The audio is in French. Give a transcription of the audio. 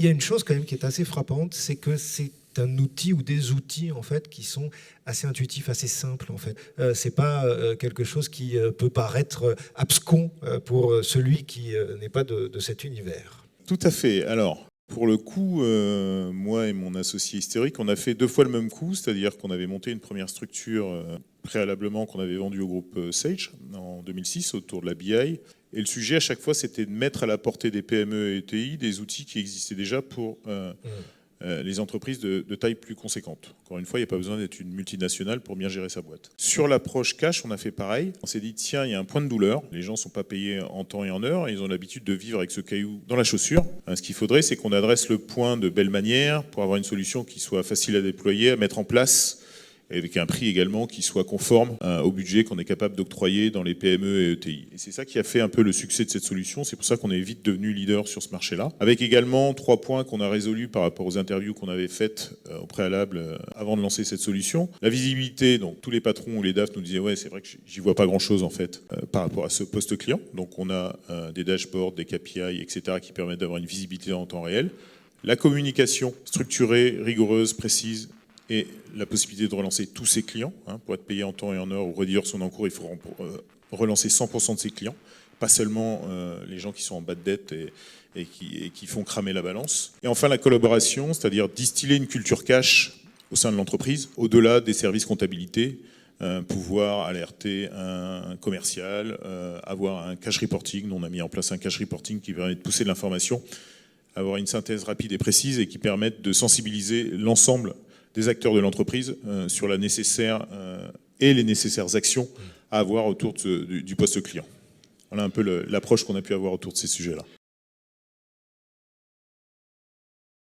Il y a une chose quand même qui est assez frappante, c'est que c'est un outil ou des outils en fait qui sont assez intuitifs, assez simples en fait. C'est pas quelque chose qui peut paraître abscon pour celui qui n'est pas de cet univers. Tout à fait. Alors, pour le coup, moi et mon associé historique, on a fait 2 fois le même coup, c'est-à-dire qu'on avait monté une première structure préalablement qu'on avait vendue au groupe Sage en 2006 autour de la BI. Et le sujet à chaque fois, c'était de mettre à la portée des PME et ETI des outils qui existaient déjà pour les entreprises de taille plus conséquente. Encore une fois, il n'y a pas besoin d'être une multinationale pour bien gérer sa boîte. Sur l'approche cash, on a fait pareil. On s'est dit, tiens, il y a un point de douleur. Les gens ne sont pas payés en temps et en heure. Et ils ont l'habitude de vivre avec ce caillou dans la chaussure. Ce qu'il faudrait, c'est qu'on adresse le point de belle manière pour avoir une solution qui soit facile à déployer, à mettre en place, et avec un prix également qui soit conforme au budget qu'on est capable d'octroyer dans les PME et ETI. Et c'est ça qui a fait un peu le succès de cette solution. C'est pour ça qu'on est vite devenu leader sur ce marché-là. Avec également 3 points qu'on a résolus par rapport aux interviews qu'on avait faites au préalable avant de lancer cette solution. La visibilité, donc tous les patrons ou les DAF nous disaient ouais, c'est vrai que j'y vois pas grand-chose en fait par rapport à ce poste client. Donc on a des dashboards, des KPI, etc. qui permettent d'avoir une visibilité en temps réel. La communication structurée, rigoureuse, précise, et la possibilité de relancer tous ses clients. Pour être payé en temps et en heure ou réduire son encours, il faut relancer 100% de ses clients, pas seulement les gens qui sont en bas de dette et qui font cramer la balance. Et enfin, la collaboration, c'est-à-dire distiller une culture cash au sein de l'entreprise, au-delà des services comptabilité, pouvoir alerter un commercial, avoir un cash reporting. Nous, on a mis en place un cash reporting qui permet de pousser de l'information, avoir une synthèse rapide et précise et qui permette de sensibiliser l'ensemble des acteurs de l'entreprise sur la nécessaire et les nécessaires actions à avoir autour du poste client. Voilà un peu l'approche qu'on a pu avoir autour de ces sujets-là.